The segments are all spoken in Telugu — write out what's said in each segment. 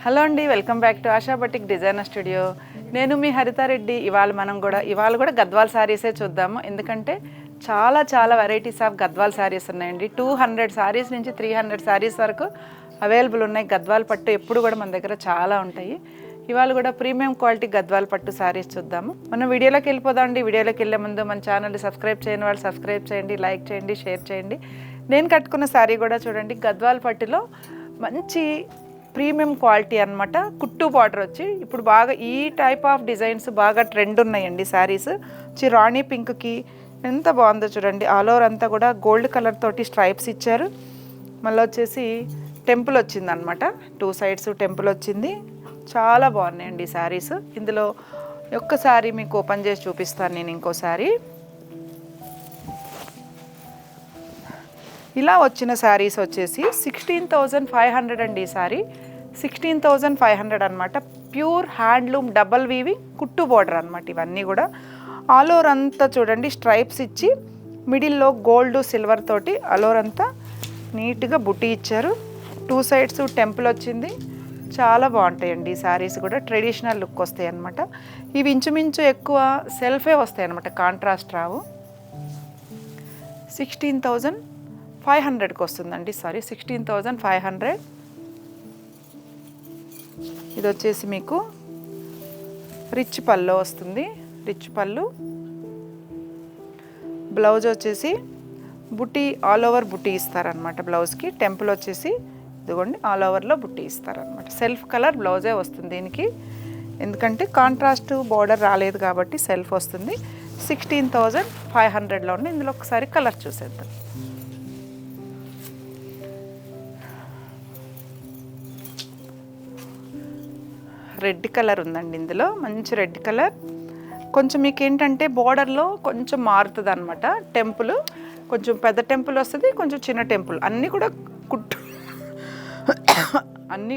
హలో అండి, welcome back to ASHA batik designer studio. నేను మీ హరితారెడ్డి. ఇవాళ కూడా గద్వాల్ శారీసే చూద్దాము. ఎందుకంటే చాలా వెరైటీస్ ఆఫ్ గద్వాల్ శారీస్ ఉన్నాయండి. 200 శారీస్ నుంచి 300 శారీస్ వరకు అవైలబుల్ ఉన్నాయి. గద్వాల్ పట్టు ఎప్పుడు కూడా మన దగ్గర చాలా ఉంటాయి. ఇవాళ కూడా ప్రీమియం క్వాలిటీ గద్వాల్ పట్టు శారీస్ చూద్దాము. మనం వీడియోలోకి వెళ్ళిపోదామండి. వీడియోలోకి వెళ్ళే ముందు మన ఛానల్ని సబ్స్క్రైబ్ చేయని వాళ్ళు సబ్స్క్రైబ్ చేయండి, లైక్ చేయండి, షేర్ చేయండి. నేను కట్టుకున్న శారీ కూడా చూడండి, గద్వాల్ పట్టులో మంచి ప్రీమియం క్వాలిటీ అనమాట. కుట్టు బార్డర్ వచ్చి ఇప్పుడు బాగా ఈ టైప్ ఆఫ్ డిజైన్స్ బాగా ట్రెండ్ ఉన్నాయండి. శారీస్ వచ్చి రాణి పింక్కి ఎంత బాగుందో చూడండి. ఆల్ ఓవర్ అంతా కూడా గోల్డ్ కలర్ తోటి స్ట్రైప్స్ ఇచ్చారు. మళ్ళీ వచ్చేసి టెంపుల్ వచ్చింది అనమాట. 2 సైడ్స్ టెంపుల్ వచ్చింది. చాలా బాగున్నాయండి ఈ శారీస్. ఇందులో ఒక్కసారి మీకు ఓపెన్ చేసి చూపిస్తాను నేను ఇంకోసారి. ఇలా వచ్చిన శారీస్ వచ్చేసి 16,500 అండి. ఈ శారీ 16,500 అనమాట. ప్యూర్ హ్యాండ్లూమ్ డబల్ వీవింగ్ కుట్టు బోర్డర్ అనమాట. ఇవన్నీ కూడా ఆల్ ఓవర్ అంతా చూడండి స్ట్రైప్స్ ఇచ్చి మిడిల్లో గోల్డ్ సిల్వర్ తోటి ఆల్ ఓవర్ అంతా నీట్గా బుట్టి ఇచ్చారు. 2 సైడ్స్ టెంపుల్ వచ్చింది. చాలా బాగుంటాయండి ఈ శారీస్ కూడా. ట్రెడిషనల్ లుక్ వస్తాయి అనమాట. ఇవి ఇంచుమించు ఎక్కువ సెల్ఫే వస్తాయి అనమాట, కాంట్రాస్ట్ రావు. 16,500కి వస్తుందండి. 16,500. ఇది వచ్చేసి మీకు రిచ్ పళ్ళు వస్తుంది. రిచ్ పళ్ళు. బ్లౌజ్ వచ్చేసి బుట్టి ఆల్ ఓవర్ బుట్టి ఇస్తారనమాట. బ్లౌజ్కి టెంపుల్ వచ్చేసి ఇదిగోండి ఆల్ ఓవర్లో బుట్టి ఇస్తారనమాట. సెల్ఫ్ కలర్ బ్లౌజే వస్తుంది దీనికి, ఎందుకంటే కాంట్రాస్ట్ బోర్డర్ రాలేదు కాబట్టి సెల్ఫ్ వస్తుంది. 16,500లో ఉంది. ఇందులో ఒకసారి కలర్ చూసేద్దాం. రెడ్ కలర్ ఉందండి ఇందులో, మంచి రెడ్ కలర్. కొంచెం మీకు ఏంటంటే బోర్డర్లో కొంచెం మారుతుంది అనమాట. టెంపుల్ కొంచెం పెద్ద టెంపుల్ వస్తుంది, కొంచెం చిన్న టెంపుల్. అన్నీ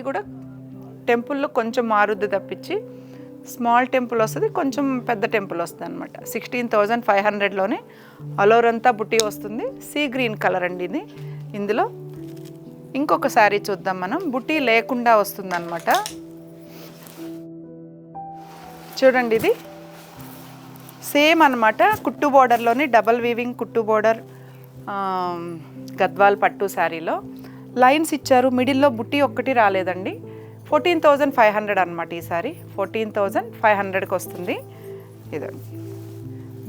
కూడా టెంపుల్లో కొంచెం మారుద్ది తప్పించి స్మాల్ టెంపుల్ వస్తుంది, కొంచెం పెద్ద టెంపుల్ వస్తుంది అనమాట. 16,500లోనే అలోరంతా బుట్టి వస్తుంది. సీ గ్రీన్ కలర్ అండి ఇది. ఇందులో ఇంకొక శారీ చూద్దాం మనం. బుట్టి లేకుండా వస్తుంది అనమాట. చూడండి, ఇది సేమ్ అనమాట. కుట్టు బోర్డర్లోని డబల్ వీవింగ్ కుట్టు బోర్డర్ గద్వాల్ పట్టు శారీలో లైన్స్ ఇచ్చారు. మిడిల్లో బుట్టి ఒక్కటి రాలేదండి. 14,500 అనమాట ఈ సారీ. 14,500కి వస్తుంది. ఇదండి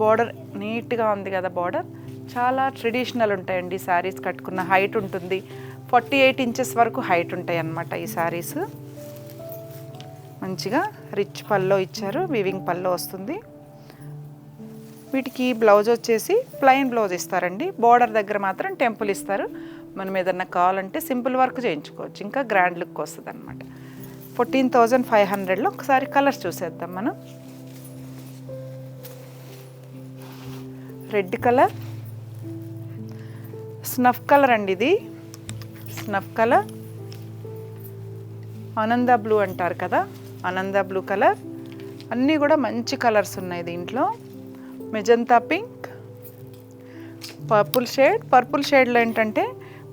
బోర్డర్ నీట్గా ఉంది కదా. బోర్డర్ చాలా ట్రెడిషనల్ ఉంటాయండి ఈ శారీస్. కట్టుకున్న హైట్ ఉంటుంది. 48 ఇంచెస్ వరకు హైట్ ఉంటాయి అన్నమాట ఈ శారీస్. మంచిగా రిచ్ పల్లో ఇచ్చారు. వీవింగ్ పల్లో వస్తుంది. వీటికి బ్లౌజ్ వచ్చేసి ప్లెయిన్ బ్లౌజ్ ఇస్తారండి. బోర్డర్ దగ్గర మాత్రం టెంపుల్ ఇస్తారు. మనం ఏదన్నా కావాలంటే సింపుల్ వర్క్ చేయించుకోవచ్చు, ఇంకా గ్రాండ్ లుక్ వస్తుంది అనమాట. 14,500లో ఒకసారి కలర్స్ చూసేద్దాం మనం. రెడ్ కలర్, స్నఫ్ కలర్ అండి ఇది. స్నఫ్ కలర్, ఆనంద బ్లూ అంటారు కదా, ఆనంద బ్లూ కలర్. అన్నీ కూడా మంచి కలర్స్ ఉన్నాయి దీంట్లో. Magenta pink, purple shade. Purple షేడ్లో ఏంటంటే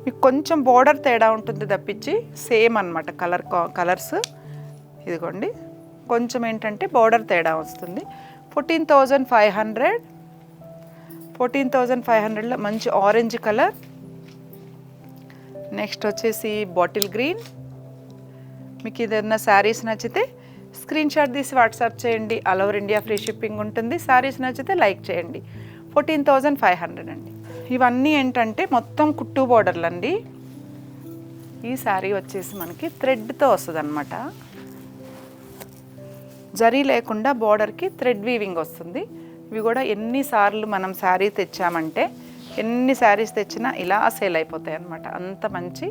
మీకు కొంచెం బోర్డర్ తేడా ఉంటుంది తప్పించి సేమ్ అనమాట కలర్స్. ఇదిగోండి కొంచెం ఏంటంటే బోర్డర్ తేడా వస్తుంది. 14,500. 14,500లో మంచి ఆరెంజ్ కలర్. నెక్స్ట్ వచ్చేసి బాటిల్ గ్రీన్. మీకు ఏదైనా శారీస్ నచ్చితే స్క్రీన్ షాట్ తీసి వాట్సాప్ చేయండి. All over India free shipping ఉంటుంది. శారీస్ నచ్చితే లైక్ చేయండి. 14,500 అండి. ఇవన్నీ ఏంటంటే మొత్తం కుట్టు బోర్డర్లు అండి. ఈ శారీ వచ్చేసి మనకి థ్రెడ్తో వస్తుంది అనమాట. జరీ లేకుండా బోర్డర్కి థ్రెడ్ వీవింగ్ వస్తుంది. ఇవి కూడా ఎన్నిసార్లు మనం శారీ తెచ్చామంటే ఎన్ని శారీస్ తెచ్చినా ఇలా సేల్ అయిపోతాయి అన్నమాట. అంత మంచి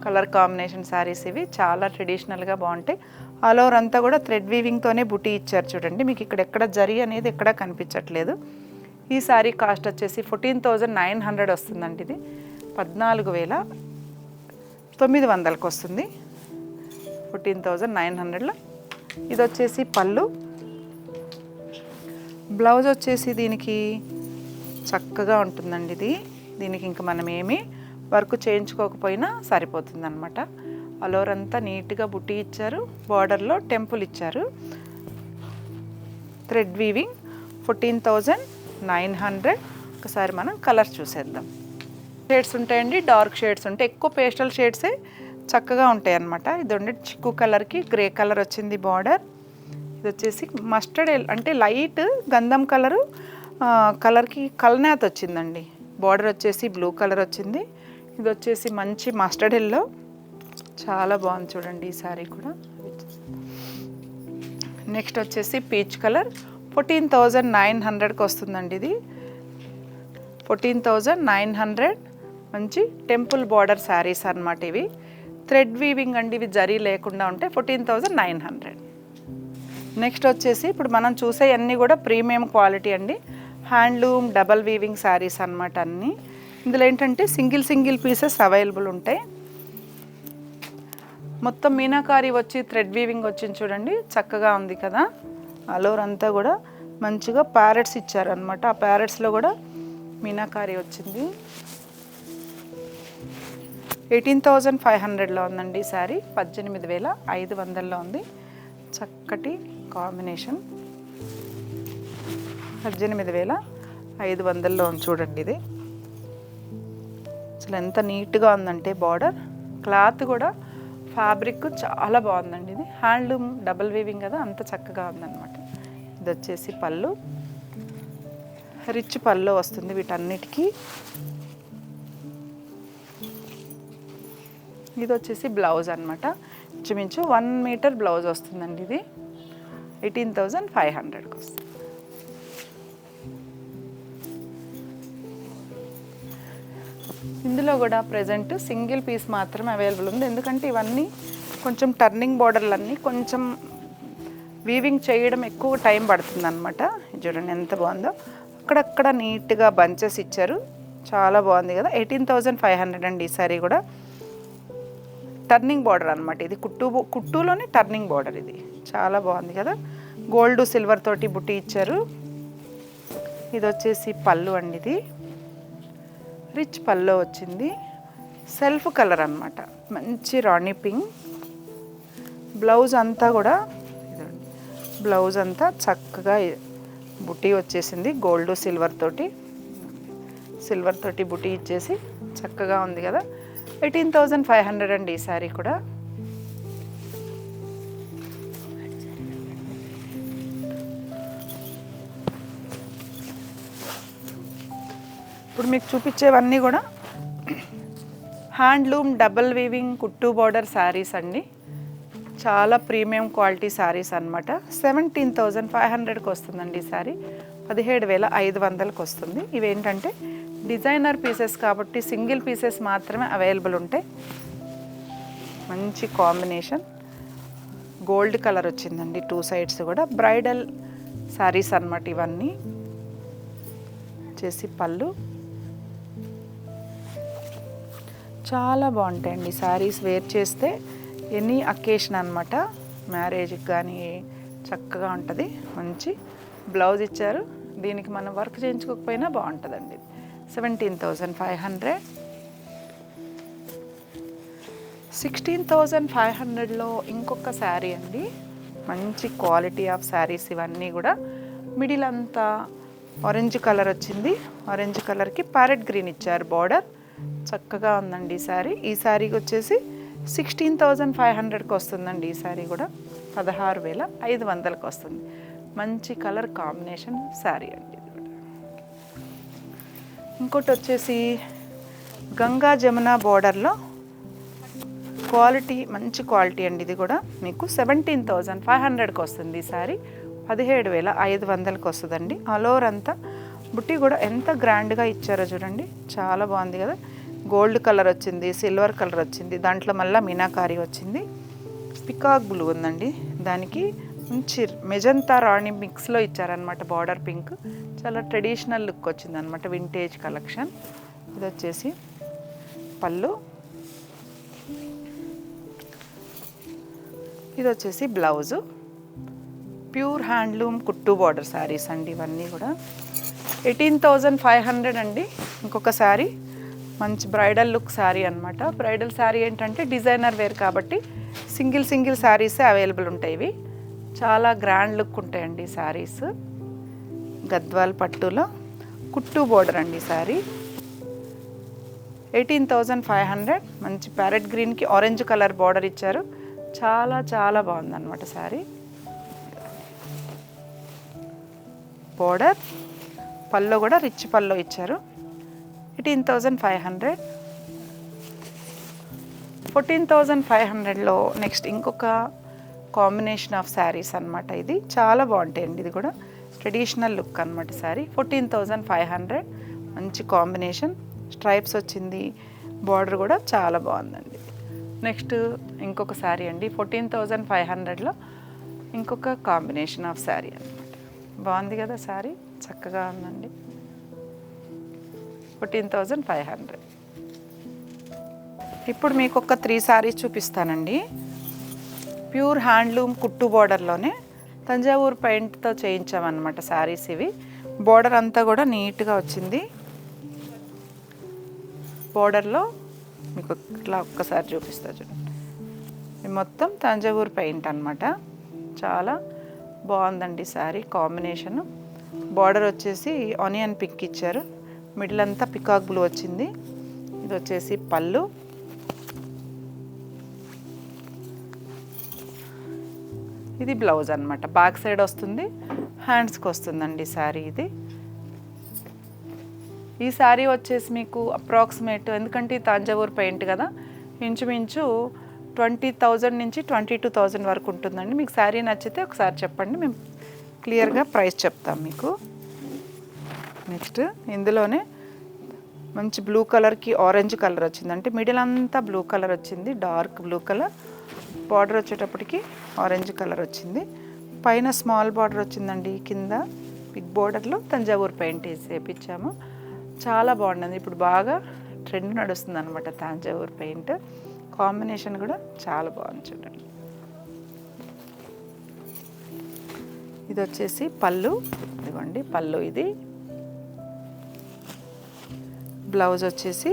కలర్ కాంబినేషన్ శారీస్ ఇవి. చాలా ట్రెడిషనల్గా బాగుంటాయి. ఆల్ ఓవర్ అంతా కూడా థ్రెడ్ వీవింగ్తోనే బుటీ ఇచ్చారు చూడండి. మీకు ఇక్కడ ఎక్కడ జరీ అనేది ఎక్కడ కనిపించట్లేదు. ఈ శారీ కాస్ట్ వచ్చేసి 14,900 వస్తుందండి. ఇది 14,900కి వస్తుంది. 14,900లో. ఇది వచ్చేసి పళ్ళు. బ్లౌజ్ వచ్చేసి దీనికి చక్కగా ఉంటుందండి ఇది. దీనికి ఇంకా మనం ఏమీ వర్క్ చేయించుకోకపోయినా సరిపోతుంది అనమాట. ఆల్ ఓవర్ అంతా నీట్గా బుట్టి ఇచ్చారు, బార్డర్లో టెంపుల్ ఇచ్చారు. Thread weaving 14,900. ఒకసారి మనం కలర్స్ చూసేద్దాం. షేడ్స్ ఉంటాయండి, డార్క్ షేడ్స్ ఉంటాయి, ఎక్కువ పేస్టల్ షేడ్సే చక్కగా ఉంటాయి అన్నమాట. ఇది ఉండే చిక్కు కలర్కి గ్రే కలర్ వచ్చింది బార్డర్. ఇది వచ్చేసి మస్టర్డ్ అంటే లైట్ గంధం కలర్కి కల్నాథ్ వచ్చిందండి. బార్డర్ వచ్చేసి బ్లూ కలర్ వచ్చింది. ఇది వచ్చేసి మంచి మస్టర్డ్ ఎల్లో, చాలా బాగుంది చూడండి ఈ సారీ కూడా. నెక్స్ట్ వచ్చేసి పీచ్ కలర్ 14,900కి వస్తుందండి. ఇది 14,900. మంచి టెంపుల్ బార్డర్ శారీస్ అన్నమాట ఇవి. థ్రెడ్ వీవింగ్ అండి, ఇవి జరీ లేకుండా ఉంటాయి. 14,900. నెక్స్ట్ వచ్చేసి ఇప్పుడు మనం చూసే అన్నీ కూడా ప్రీమియం క్వాలిటీ అండి, హ్యాండ్లూమ్ డబల్ వీవింగ్ శారీస్ అన్నమాట అన్నీ. ఇందులో ఏంటంటే సింగిల్ పీసెస్ అవైలబుల్ ఉంటాయి. మొత్తం మీనాకారి వచ్చి థ్రెడ్ వీవింగ్ వచ్చింది చూడండి, చక్కగా ఉంది కదా. ఆల్ ఓవర్ అంతా కూడా మంచిగా ప్యారెట్స్ ఇచ్చారనమాట. ఆ ప్యారెట్స్లో కూడా మీనాకారి వచ్చింది. 18,500లో ఉందండి ఈ శారీ. 18,500లో ఉంది. చక్కటి కాంబినేషన్. 18,500లో ఉంది చూడండి. ఇది అసలు ఎంత నీట్గా ఉందంటే బార్డర్, క్లాత్ కూడా ఫ్యాబ్రిక్ చాలా బాగుందండి. ఇది హ్యాండ్లూమ్ డబల్ వీవింగ్ కదా, అంత చక్కగా ఉందన్నమాట. ఇది వచ్చేసి పళ్ళు, రిచ్ పళ్ళు వస్తుంది వీటన్నిటికీ. ఇది వచ్చేసి బ్లౌజ్ అనమాట, ఇంచుమించు 1 మీటర్ బ్లౌజ్ వస్తుందండి. ఇది 18,500కి వస్తుంది. ఇందులో కూడా ప్రజెంట్ సింగిల్ పీస్ మాత్రమే అవైలబుల్ ఉంది, ఎందుకంటే ఇవన్నీ కొంచెం టర్నింగ్ బార్డర్లన్నీ కొంచెం వీవింగ్ చేయడం ఎక్కువ టైం పడుతుంది అనమాట. చూడండి ఎంత బాగుందో, అక్కడక్కడ నీట్గా బంచెస్ ఇచ్చారు, చాలా బాగుంది కదా. 18,500 అండి ఈ సారీ కూడా. టర్నింగ్ బార్డర్ అనమాట ఇది, కుట్టులోనే టర్నింగ్ బార్డర్. ఇది చాలా బాగుంది కదా. గోల్డ్ సిల్వర్ తోటి బుట్టి ఇచ్చారు. ఇది వచ్చేసి పళ్ళు అండి, ఇది రిచ్ పళ్ళు వచ్చింది. సెల్ఫ్ కలర్ అనమాట, మంచి రాణి పింక్. బ్లౌజ్ అంతా కూడా బ్లౌజ్ అంతా చక్కగా బుట్టి వచ్చేసింది, గోల్డ్ సిల్వర్ తోటి బుట్టి ఇచ్చేసి చక్కగా ఉంది కదా. 18,500 అండి ఈ శారీ కూడా. ఇప్పుడు మీకు చూపించేవన్నీ కూడా హ్యాండ్లూమ్ డబల్ వీవింగ్ కుట్టు బార్డర్ శారీస్ అండి, చాలా ప్రీమియం క్వాలిటీ శారీస్ అనమాట. 17,500కి వస్తుందండి ఈ శారీ. 17,500కి వస్తుంది. ఇవేంటంటే డిజైనర్ పీసెస్ కాబట్టి సింగిల్ పీసెస్ మాత్రమే అవైలబుల్ ఉంటాయి. మంచి కాంబినేషన్, గోల్డ్ కలర్ వచ్చిందండి 2 సైడ్స్ కూడా. బ్రైడల్ శారీస్ అన్నమాట ఇవన్నీ. చేసి పళ్ళు చాలా బాగుంటాయండి శారీస్, వేర్ చేస్తే ఎనీ అకేషన్ అనమాట, మ్యారేజ్కి కానీ చక్కగా ఉంటుంది. మంచి బ్లౌజ్ ఇచ్చారు, దీనికి మనం వర్క్ చేయించుకోకపోయినా బాగుంటుందండి. 17,500. 16,500లో ఇంకొక శారీ అండి, మంచి క్వాలిటీ ఆఫ్ శారీస్ ఇవన్నీ కూడా. మిడిల్ అంతా ఆరెంజ్ కలర్ వచ్చింది, ఆరెంజ్ కలర్కి ప్యారెట్ గ్రీన్ ఇచ్చారు బార్డర్, చక్కగా ఉందండి ఈ శారీ. ఈ శారీకి వచ్చేసి 16,500కి వస్తుందండి ఈ శారీ కూడా. 16,500కి వస్తుంది. మంచి కలర్ కాంబినేషన్ శారీ అండి ఇది కూడా. ఇంకోటి వచ్చేసి గంగా జమున బార్డర్లో క్వాలిటీ, మంచి క్వాలిటీ అండి ఇది కూడా. మీకు 17,500కి వస్తుంది ఈ శారీ. 17,500కి వస్తుందండి. ఆల్ ఓవర్ అంతా బుట్టి కూడా ఎంత గ్రాండ్గా ఇచ్చారో చూడండి, చాలా బాగుంది కదా. గోల్డ్ కలర్ వచ్చింది, సిల్వర్ కలర్ వచ్చింది, దాంట్లో మళ్ళీ మీనాకారి వచ్చింది. పికాక్ బ్లూ ఉందండి, దానికి మంచి మెజంతా రాణి మిక్స్లో ఇచ్చారనమాట బార్డర్ పింక్. చాలా ట్రెడిషనల్ లుక్ వచ్చింది అనమాట, వింటేజ్ కలెక్షన్. ఇది వచ్చేసి పళ్ళు, ఇది వచ్చేసి బ్లౌజు. ప్యూర్ హ్యాండ్లూమ్ కుట్టు బార్డర్ శారీస్ అండి ఇవన్నీ కూడా. 18,500 అండి. ఇంకొక శారీ మంచి బ్రైడల్ లుక్ శారీ అనమాట. బ్రైడల్ శారీ ఏంటంటే డిజైనర్ వేర్ కాబట్టి సింగిల్ శారీసే అవైలబుల్ ఉంటాయి. ఇవి చాలా గ్రాండ్ లుక్ ఉంటాయండి శారీస్. గద్వాల్ పట్టులో కుట్టు బోర్డర్ అండి శారీ. 18,500. మంచి ప్యారెట్ గ్రీన్కి ఆరెంజ్ కలర్ బార్డర్ ఇచ్చారు. చాలా బాగుందన్నమాట శారీ. బార్డర్ పల్లో కూడా రిచ్ పల్లో ఇచ్చారు. 18,500. 14,500లో నెక్స్ట్ ఇంకొక కాంబినేషన్ ఆఫ్ శారీస్ అనమాట. ఇది చాలా బాగుంటాయండి. ఇది కూడా ట్రెడిషనల్ లుక్ అనమాట శారీ. 14,500. మంచి కాంబినేషన్, స్ట్రైప్స్ వచ్చింది, బార్డర్ కూడా చాలా బాగుందండి. నెక్స్ట్ ఇంకొక శారీ అండి. 14,500లో ఇంకొక కాంబినేషన్ ఆఫ్ శారీ అనమాట. బాగుంది కదా శారీ, చక్కగా ఉందండి. 14,500. ఇప్పుడు మీకు ఒక 3 శారీస్ చూపిస్తానండి. ప్యూర్ హ్యాండ్లూమ్ కుట్టు బార్డర్లోనే తంజావూరు పెయింట్తో చేయించామన్నమాట శారీస్ ఇవి. బార్డర్ అంతా కూడా నీట్గా వచ్చింది. బార్డర్లో మీకు ఇట్లా ఒక్కసారి చూపిస్తా చూడండి. ఇది మొత్తం తంజావూరు పెయింట్ అనమాట. చాలా బాగుందండి శారీ కాంబినేషను. బార్డర్ వచ్చేసి ఆనియన్ పింక్ ఇచ్చారు. మిడిల్ అంతా పికాక్ బ్లూ వచ్చింది. ఇది వచ్చేసి పళ్ళు. ఇది బ్లౌజ్ అనమాట. బ్యాక్ సైడ్ వస్తుంది, హ్యాండ్స్కి వస్తుందండి శారీ. ఇది ఈ శారీ వచ్చేసి మీకు అప్రాక్సిమేట్, ఎందుకంటే తంజావూరు పెయింట్ కదా, ఇంచుమించు 20,000 నుంచి 22,000 వరకు ఉంటుందండి. మీకు శారీ నచ్చితే ఒకసారి చెప్పండి, మేము క్లియర్గా ప్రైస్ చెప్తాం మీకు. నెక్స్ట్ ఇందులోనే మంచి బ్లూ కలర్కి ఆరెంజ్ కలర్ వచ్చింది. అంటే మిడిల్ అంతా బ్లూ కలర్ వచ్చింది, డార్క్ బ్లూ కలర్. బార్డర్ వచ్చేటప్పటికి ఆరెంజ్ కలర్ వచ్చింది. పైన స్మాల్ బార్డర్ వచ్చిందండి. కింద బిగ్ బార్డర్లో తంజావూరు పెయింట్ వేపించాము. చాలా బాగుంటుంది. ఇప్పుడు బాగా ట్రెండ్ నడుస్తుంది అనమాట తంజావూరు పెయింట్. కాంబినేషన్ కూడా చాలా బాగుంది చూడండి. ఇది వచ్చేసి పళ్ళు. ఇదిగోండి పళ్ళు. ఇది బ్లౌజ్ వచ్చేసి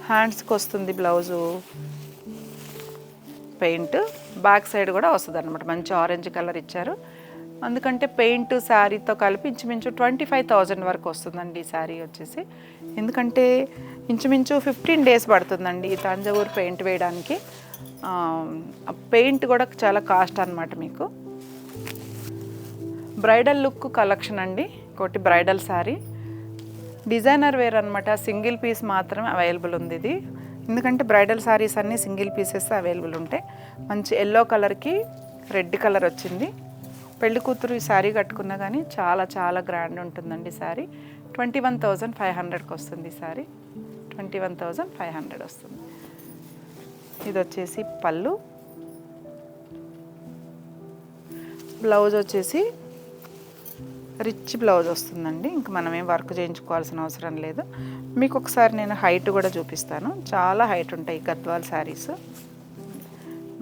హ్యాండ్స్కి వస్తుంది బ్లౌజు పెయింట్. బ్యాక్ సైడ్ కూడా వస్తుంది అనమాట. మంచి ఆరెంజ్ కలర్ ఇచ్చారు. అందుకంటే పెయింట్ శారీతో కలిపి ఇంచుమించు 25,000 వరకు వస్తుందండి ఈ శారీ వచ్చేసి. ఎందుకంటే ఇంచుమించు 15 డేస్ పడుతుందండి ఈ తంజావూరు పెయింట్ వేయడానికి. పెయింట్ కూడా చాలా కాస్ట్ అనమాట మీకు. బ్రైడల్ లుక్ కలెక్షన్ అండి. ఒకటి బ్రైడల్ శారీ, డిజైనర్ వేర్ అనమాట. సింగిల్ పీస్ మాత్రమే అవైలబుల్ ఉంది ఇది. ఎందుకంటే బ్రైడల్ శారీస్ అన్నీ సింగిల్ పీసెస్ అవైలబుల్ ఉంటాయి. మంచి ఎల్లో కలర్కి రెడ్ కలర్ వచ్చింది. పెళ్లి కూతురు ఈ శారీ కట్టుకున్నా కానీ చాలా గ్రాండ్ ఉంటుందండి శారీ. 21,500కి వస్తుంది ఈ శారీ. 21,500 వస్తుంది. ఇది వచ్చేసి పళ్ళు. బ్లౌజ్ వచ్చేసి రిచ్ బ్లౌజ్ వస్తుందండి. ఇంక మనం ఏం వర్క్ చేయించుకోవాల్సిన అవసరం లేదు. మీకు ఒకసారి నేను హైట్ కూడా చూపిస్తాను. చాలా హైట్ ఉంటాయి గద్వాల్ శారీస్.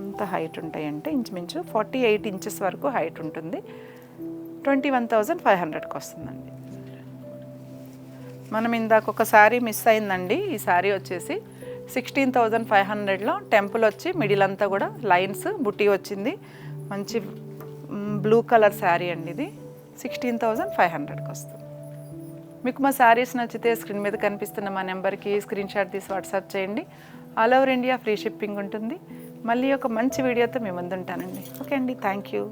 ఎంత హైట్ ఉంటాయంటే ఇంచుమించు 48 ఇంచెస్ వరకు హైట్ ఉంటుంది. 21,500కి వస్తుందండి. మనం ఇందాక ఒక శారీ మిస్ అయిందండి. ఈ శారీ వచ్చేసి 16,500లో టెంపుల్ వచ్చి మిడిల్ అంతా కూడా లైన్స్ బుట్టి వచ్చింది. మంచి బ్లూ కలర్ శారీ అండి. ఇది 16,500కి వస్తుంది. మీకు మా శారీస్ నచ్చితే స్క్రీన్ మీద కనిపిస్తున్న మా నెంబర్కి స్క్రీన్ షాట్ తీసి వాట్సాప్ చేయండి. All over India free shipping ఉంటుంది. మళ్ళీ ఒక మంచి వీడియోతో మీ ముందు ఉంటానండి. ఓకే అండి, థ్యాంక్ యూ.